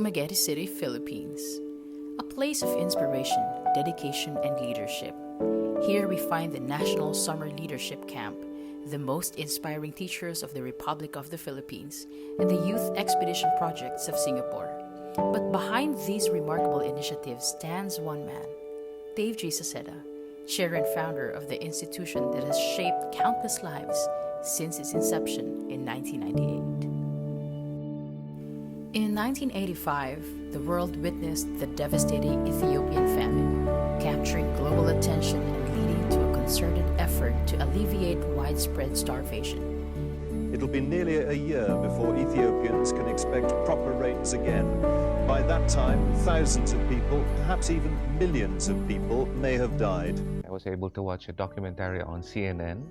Dumaguete City, Philippines. A place of inspiration, dedication, and leadership. Here we find the National Summer Leadership Camp, the most inspiring teachers of the Republic of the Philippines, and the Youth Expedition Projects of Singapore. But behind these remarkable initiatives stands one man, Dave G. Saceda, chair and founder of the institution that has shaped countless lives since its inception in 1998. In 1985, the world witnessed the devastating Ethiopian famine, capturing global attention and leading to a concerted effort to alleviate widespread starvation. It'll be nearly a year before Ethiopians can expect proper rains again. By that time, thousands of people, perhaps even millions of people, may have died. I was able to watch a documentary on CNN.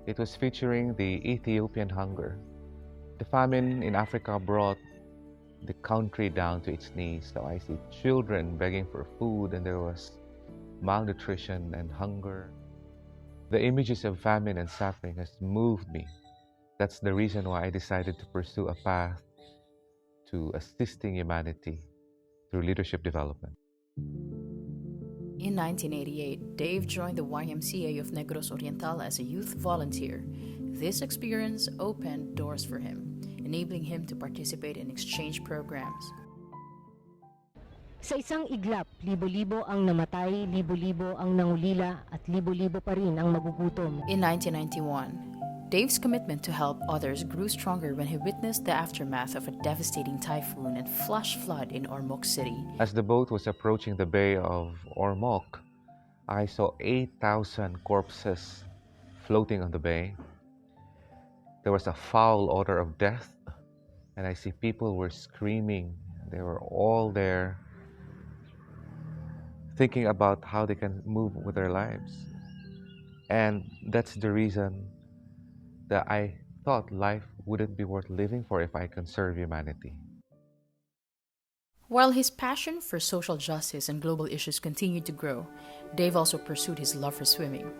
It was featuring the Ethiopian hunger. The famine in Africa brought the country down to its knees. So I see children begging for food, and there was malnutrition and hunger. The images of famine and suffering has moved me. That's the reason why I decided to pursue a path to assisting humanity through leadership development. In 1988, Dave joined the YMCA of Negros Oriental as a youth volunteer. This experience opened doors for him, enabling him to participate in exchange programs. Sa isang iglap, libo-libo ang namatay, libo-libo ang nangulila, at libo-libo pa rin ang magugutom. In 1991, Dave's commitment to help others grew stronger when he witnessed the aftermath of a devastating typhoon and flash flood in Ormoc City. As the boat was approaching the bay of Ormoc, I saw 8,000 corpses floating on the bay. There was a foul odor of death, and I see people were screaming. They were all there thinking about how they can move with their lives. And that's the reason that I thought life wouldn't be worth living for if I can serve humanity. While his passion for social justice and global issues continued to grow, Dave also pursued his love for swimming,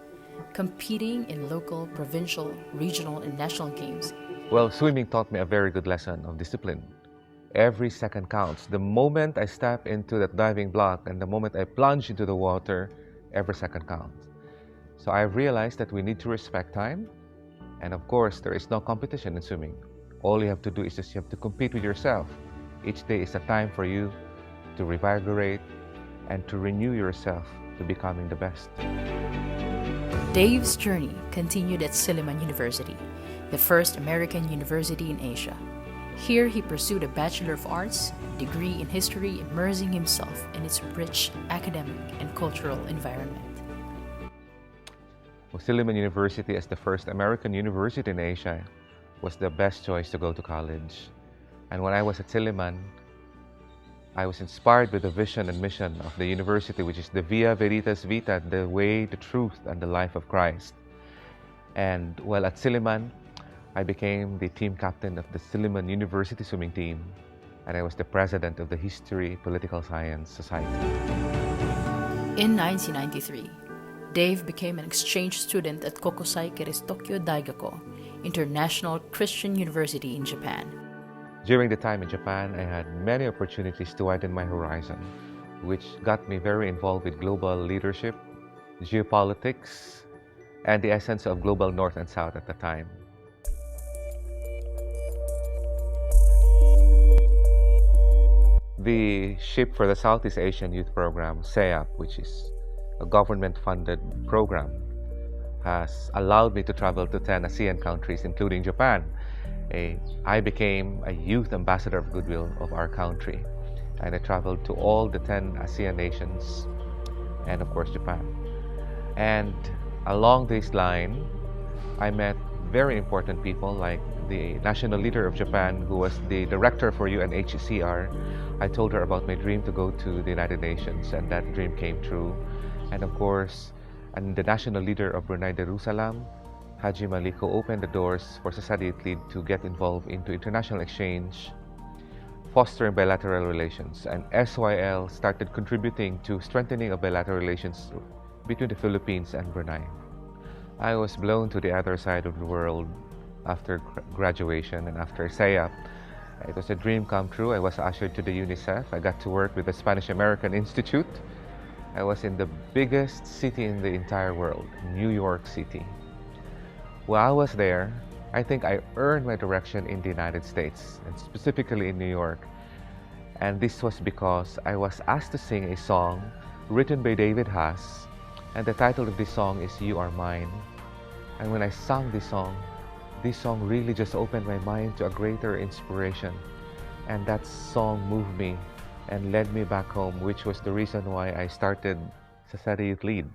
competing in local, provincial, regional, and national games. Well, swimming taught me a very good lesson of discipline. Every second counts. The moment I step into that diving block and the moment I plunge into the water, every second counts. So I realized that we need to respect time. And of course, there is no competition in swimming. All you have to do is just you have to compete with yourself. Each day is a time for you to revigorate and to renew yourself to becoming the best. Dave's journey continued at Silliman University, the first American university in Asia. Here he pursued a Bachelor of Arts degree in history, immersing himself in its rich academic and cultural environment. Silliman University, as the first American university in Asia, was the best choice to go to college. And when I was at Silliman, I was inspired with the vision and mission of the university, which is the Via Veritas Vita, the way, the truth, and the life of Christ. And while at Silliman, I became the team captain of the Silliman University swimming team, and I was the president of the History Political Science Society. In 1993, Dave became an exchange student at Kokusai Keiristokyo Daigako, International Christian University in Japan. During the time in Japan, I had many opportunities to widen my horizon, which got me very involved with global leadership, geopolitics, and the essence of global North and South at the time. The Ship for the Southeast Asian Youth Program, SEAP, which is a government-funded program, has allowed me to travel to 10 ASEAN countries, including Japan. I became a youth ambassador of goodwill of our country, and I traveled to all the 10 ASEAN nations and, of course, Japan. And along this line, I met very important people like the national leader of Japan, who was the director for UNHCR. I told her about my dream to go to the United Nations, and that dream came true. And of course, the national leader of Brunei Darussalam, Haji Maliko, opened the doors for Saceda Youth Lead to get involved into international exchange, fostering bilateral relations. And SYL started contributing to strengthening of bilateral relations between the Philippines and Brunei. I was blown to the other side of the world after graduation and after SEAP. It was a dream come true. I was ushered to the UNICEF. I got to work with the Spanish American Institute. I was in the biggest city in the entire world, New York City. While I was there, I think I earned my direction in the United States, and specifically in New York. And this was because I was asked to sing a song written by David Haas, and the title of this song is You Are Mine. And when I sang this song really just opened my mind to a greater inspiration. And that song moved me and led me back home, which was the reason why I started Saceda Youth Lead.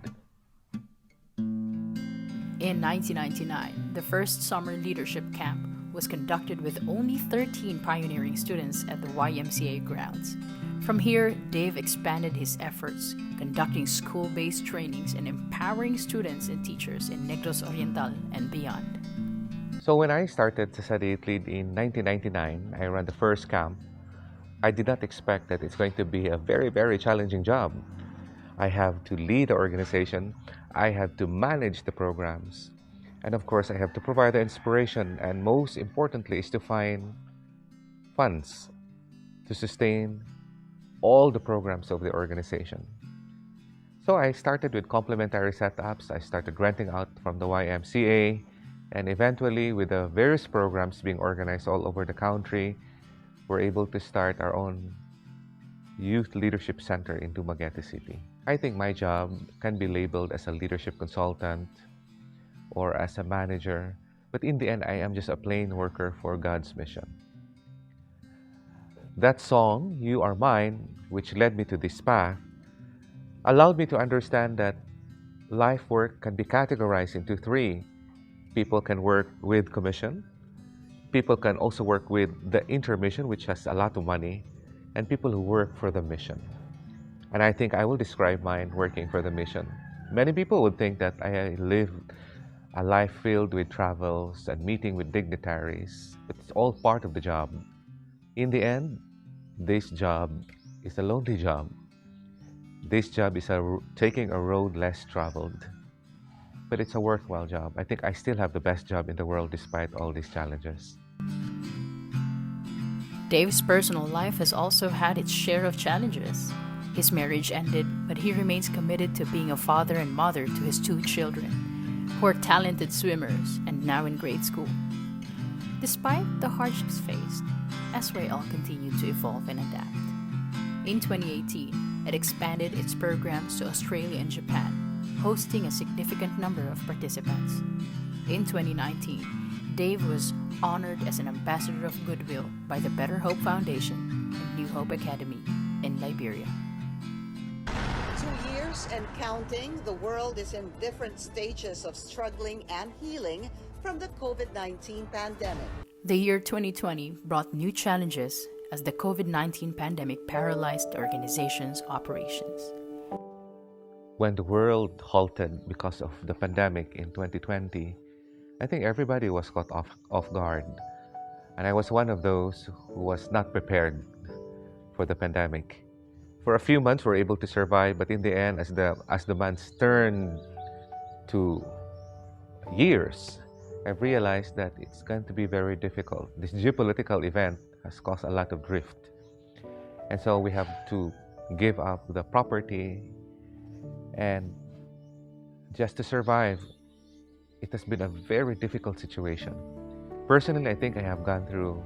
In 1999, the first summer leadership camp was conducted with only 13 pioneering students at the YMCA grounds. From here, Dave expanded his efforts, conducting school-based trainings and empowering students and teachers in Negros Oriental and beyond. So when I started Saceda Youth Lead in 1999, I ran the first camp. I did not expect that it's going to be a very, very challenging job. I have to lead the organization, I have to manage the programs, and of course I have to provide the inspiration, and most importantly is to find funds to sustain all the programs of the organization. So I started with complementary setups. I started renting out from the YMCA, and eventually with the various programs being organized all over the country, we're able to start our own youth leadership center in Dumaguete City. I think my job can be labeled as a leadership consultant or as a manager, but in the end, I am just a plain worker for God's mission. That song, You Are Mine, which led me to this path, allowed me to understand that life work can be categorized into three. People can work with commission, people can also work with the intermission, which has a lot of money, and people who work for the mission. And I think I will describe mine working for the mission. Many people would think that I live a life filled with travels and meeting with dignitaries, but it's all part of the job. In the end, this job is a lonely job. This job is taking a road less traveled, but it's a worthwhile job. I think I still have the best job in the world despite all these challenges. Dave's personal life has also had its share of challenges. His marriage ended, but he remains committed to being a father and mother to his two children, who are talented swimmers and now in grade school. Despite the hardships faced, SYL continued to evolve and adapt. In 2018, it expanded its programs to Australia and Japan, hosting a significant number of participants. In 2019, Dave was honored as an ambassador of goodwill by the Better Hope Foundation and New Hope Academy in Liberia. 2 years and counting, the world is in different stages of struggling and healing from the COVID-19 pandemic. The year 2020 brought new challenges as the COVID-19 pandemic paralyzed the organization's operations. When the world halted because of the pandemic in 2020, I think everybody was caught off guard. And I was one of those who was not prepared for the pandemic. For a few months, we were able to survive, but in the end, as the months turned to years, I've realized that it's going to be very difficult. This geopolitical event has caused a lot of drift. And so we have to give up the property, and just to survive, it has been a very difficult situation. Personally, I think I have gone through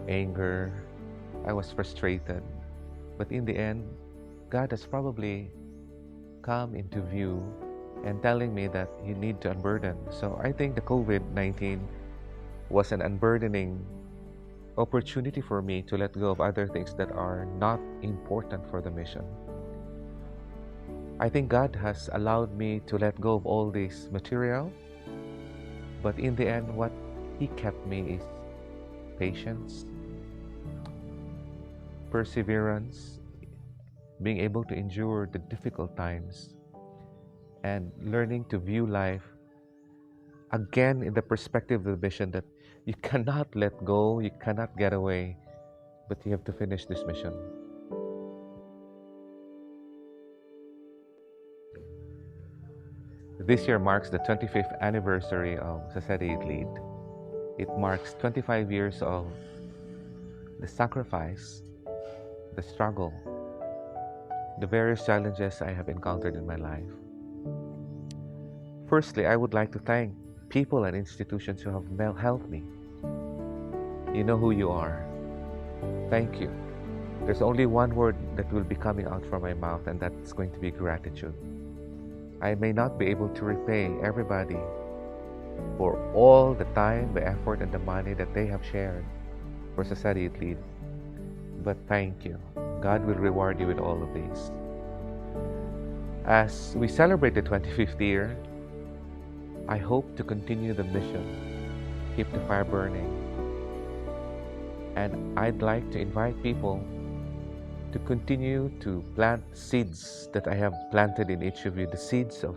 anger. I was frustrated. But in the end, God has probably come into view and telling me that you need to unburden. So I think the COVID-19 was an unburdening opportunity for me to let go of other things that are not important for the mission. I think God has allowed me to let go of all this material, but in the end, what He kept me is patience, perseverance, being able to endure the difficult times, and learning to view life again in the perspective of the mission that you cannot let go, you cannot get away, but you have to finish this mission. This year marks the 25th anniversary of Saceda Youth Lead. It marks 25 years of the sacrifice, the struggle, the various challenges I have encountered in my life. Firstly, I would like to thank people and institutions who have helped me. You know who you are. Thank you. There's only one word that will be coming out from my mouth, and that's going to be gratitude. I may not be able to repay everybody for all the time, the effort, and the money that they have shared for Saceda Youth Lead. But thank you. God will reward you with all of these. As we celebrate the 25th year, I hope to continue the mission, keep the fire burning. And I'd like to invite people to continue to plant seeds that I have planted in each of you, the seeds of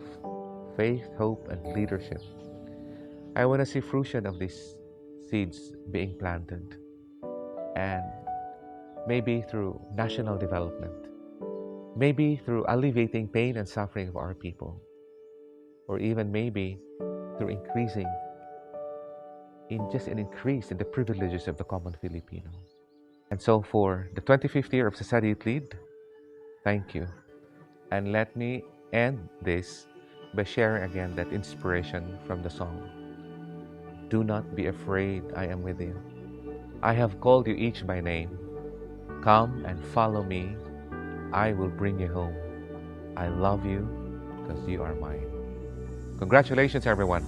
faith, hope, and leadership. I want to see fruition of these seeds being planted, and maybe through national development, maybe through alleviating pain and suffering of our people, or even maybe through increase in the privileges of the common Filipino. And so for the 25th year of Saceda Youth Lead, thank you. And let me end this by sharing again that inspiration from the song. Do not be afraid, I am with you. I have called you each by name. Come and follow me. I will bring you home. I love you because you are mine. Congratulations, everyone.